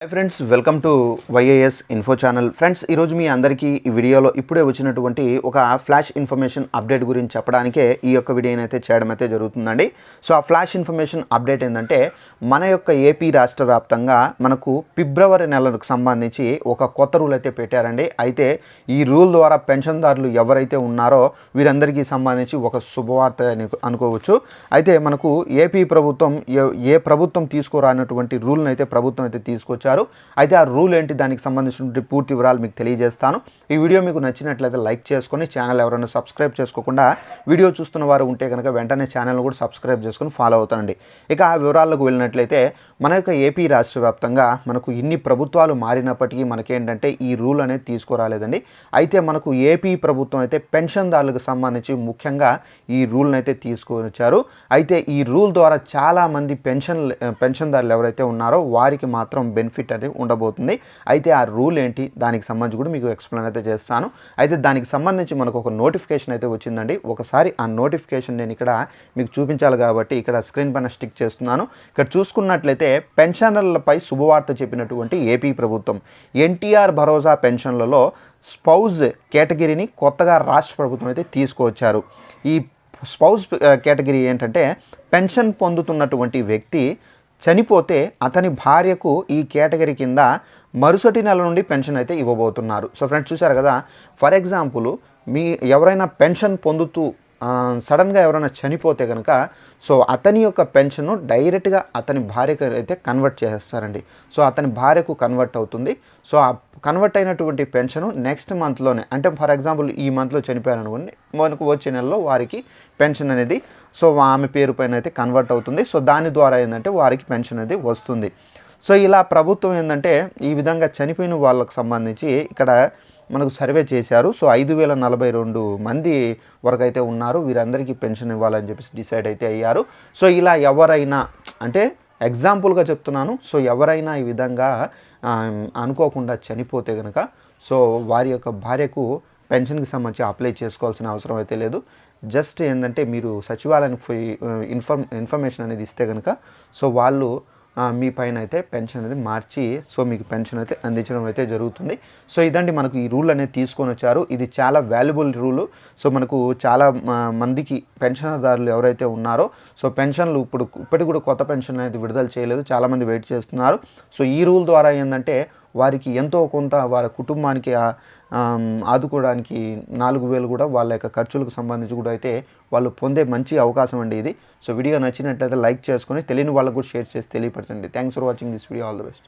Hi friends, welcome to YAS info channel. Friends, ఈరోజు మీ అందరికీ ఈ వీడియోలో ఇప్పుడే వచ్చినటువంటి ఒక ఫ్లాష్ ఇన్ఫర్మేషన్ అప్డేట్ గురించి చెప్పడానికే ఈ యొక్క వీడియోని అయితే చేయడం అయితే జరుగుతుందండి. సో ఆ ఫ్లాష్ ఇన్ఫర్మేషన్ అప్డేట్ ఏంటంటే, మన యొక్క ఏపీ రాష్ట్ర వ్యాప్తంగా మనకు ఫిబ్రవరి నెలకు సంబంధించి ఒక కొత్త రూల్ అయితే పెట్టారండి. అయితే ఈ రూల్ ద్వారా పెన్షన్దారులు ఎవరైతే ఉన్నారో వీరందరికీ సంబంధించి ఒక శుభవార్త అని అనుకోవచ్చు. అయితే మనకు ఏపీ ప్రభుత్వం ఏ ప్రభుత్వం తీసుకురానటువంటి రూల్ని అయితే ప్రభుత్వం అయితే తీసుకొచ్చారు. అయితే ఆ రూల్ ఏంటి, దానికి సంబంధించిన పూర్తి వివరాలు మీకు తెలియజేస్తాను. ఈ వీడియో మీకు నచ్చినట్లయితే లైక్ చేసుకొని, ఛానల్ ఎవరైనా సబ్స్క్రైబ్ చేసుకోకుండా వీడియో చూస్తున్న వారు ఉంటే కనుక వెంటనే ఛానల్ కూడా సబ్స్క్రైబ్ చేసుకొని ఫాలో అవుతానండి. ఇక ఆ వివరాలకు వెళ్ళినట్లయితే, మన యొక్క ఏపీ రాష్ట్ర వ్యాప్తంగా మనకు ఇన్ని ప్రభుత్వాలు మారినప్పటికీ మనకేంటంటే ఈ రూల్ అనేది తీసుకురాలేదండి. అయితే మనకు ఏపీ ప్రభుత్వం అయితే పెన్షన్దారులకు సంబంధించి ముఖ్యంగా ఈ రూల్ని అయితే తీసుకొచ్చారు. అయితే ఈ రూల్ ద్వారా చాలామంది పెన్షన్దారులు ఎవరైతే ఉన్నారో వారికి మాత్రం బెనిఫిట్ అనేది ఉండబోతుంది. అయితే ఆ రూల్ ఏంటి, దానికి సంబంధించి కూడా మీకు ఎక్స్ప్లెయిన్ అయితే చేస్తాను. అయితే దానికి సంబంధించి మనకు ఒక నోటిఫికేషన్ అయితే వచ్చిందండి. ఒకసారి ఆ నోటిఫికేషన్ నేను ఇక్కడ మీకు చూపించాలి కాబట్టి ఇక్కడ స్క్రీన్ పైన స్టిక్ చేస్తున్నాను. ఇక్కడ చూసుకున్నట్లయితే పెన్షనర్లపై శుభవార్త చెప్పినటువంటి ఏపీ ప్రభుత్వం ఎన్టీఆర్ భరోసా పెన్షన్లలో స్పౌజ్ కేటగిరీని కొత్తగా రాష్ట్ర ప్రభుత్వం అయితే తీసుకువచ్చారు. ఈ స్పౌజ్ కేటగిరీ ఏంటంటే, పెన్షన్ పొందుతున్నటువంటి వ్యక్తి చనిపోతే అతని భార్యకు ఈ కేటగిరీ కింద మరుసటి నెల నుండి పెన్షన్ అయితే ఇవ్వబోతున్నారు. సో ఫ్రెండ్స్, చూశారు కదా, ఫర్ ఎగ్జాంపుల్ ఎవరైనా పెన్షన్ పొందుతూ సడన్గా ఎవరైనా చనిపోతే కనుక సో అతని యొక్క పెన్షన్ను డైరెక్ట్గా అతని భార్యకు అయితే కన్వర్ట్ చేసేస్తారండి. సో అతని భార్యకు కన్వర్ట్ అవుతుంది. సో ఆ కన్వర్ట్ అయినటువంటి పెన్షను నెక్స్ట్ మంత్లోనే, అంటే ఫర్ ఎగ్జాంపుల్ ఈ మంత్లో చనిపోయారు అనుకోండి, మనకు వచ్చే నెలలో వారికి పెన్షన్ అనేది సో ఆమె పేరు పైన అయితే కన్వర్ట్ అవుతుంది. సో దాని ద్వారా ఏంటంటే వారికి పెన్షన్ అనేది వస్తుంది. సో ఇలా ప్రభుత్వం ఏంటంటే ఈ విధంగా చనిపోయిన వాళ్ళకు సంబంధించి ఇక్కడ మనకు సర్వే చేశారు. సో 5042 మంది వరకు అయితే ఉన్నారు. వీరందరికీ పెన్షన్ ఇవ్వాలని చెప్పేసి డిసైడ్ అయితే అయ్యారు. సో ఇలా ఎవరైనా, అంటే ఎగ్జాంపుల్గా చెప్తున్నాను, సో ఎవరైనా ఈ విధంగా అనుకోకుండా చనిపోతే కనుక సో వారి యొక్క భార్యకు పెన్షన్కి సంబంధించి అప్లై చేసుకోవాల్సిన అవసరం అయితే లేదు. జస్ట్ ఏంటంటే మీరు సచివాలయానికి పోయి ఇన్ఫర్మేషన్ అనేది ఇస్తే కనుక సో వాళ్ళు మీ పైన అయితే పెన్షన్ అనేది మార్చి సో మీకు పెన్షన్ అయితే అందించడం అయితే జరుగుతుంది. సో ఇదండి మనకు ఈ రూల్ అనేది తీసుకొని వచ్చారు. ఇది చాలా వాల్యుబుల్ రూలు. సో మనకు చాలా మందికి పెన్షన్దారులు ఎవరైతే ఉన్నారో సో పెన్షన్లు ఇప్పటికి కూడా కొత్త పెన్షన్ అనేది విడుదల చేయలేదు, చాలామంది వెయిట్ చేస్తున్నారు. సో ఈ రూల్ ద్వారా ఏంటంటే వారికి ఎంతో కొంత వారి కుటుంబానికి ఆదుకోవడానికి 4000 కూడా వాళ్ళ యొక్క ఖర్చులకు సంబంధించి కూడా అయితే వాళ్ళు పొందే మంచి అవకాశం అండి ఇది. సో వీడియో నచ్చినట్లయితే లైక్ చేసుకొని తెలియని వాళ్ళకు కూడా షేర్ చేసి తెలియపరచండి. Thanks for watching this video. All the best.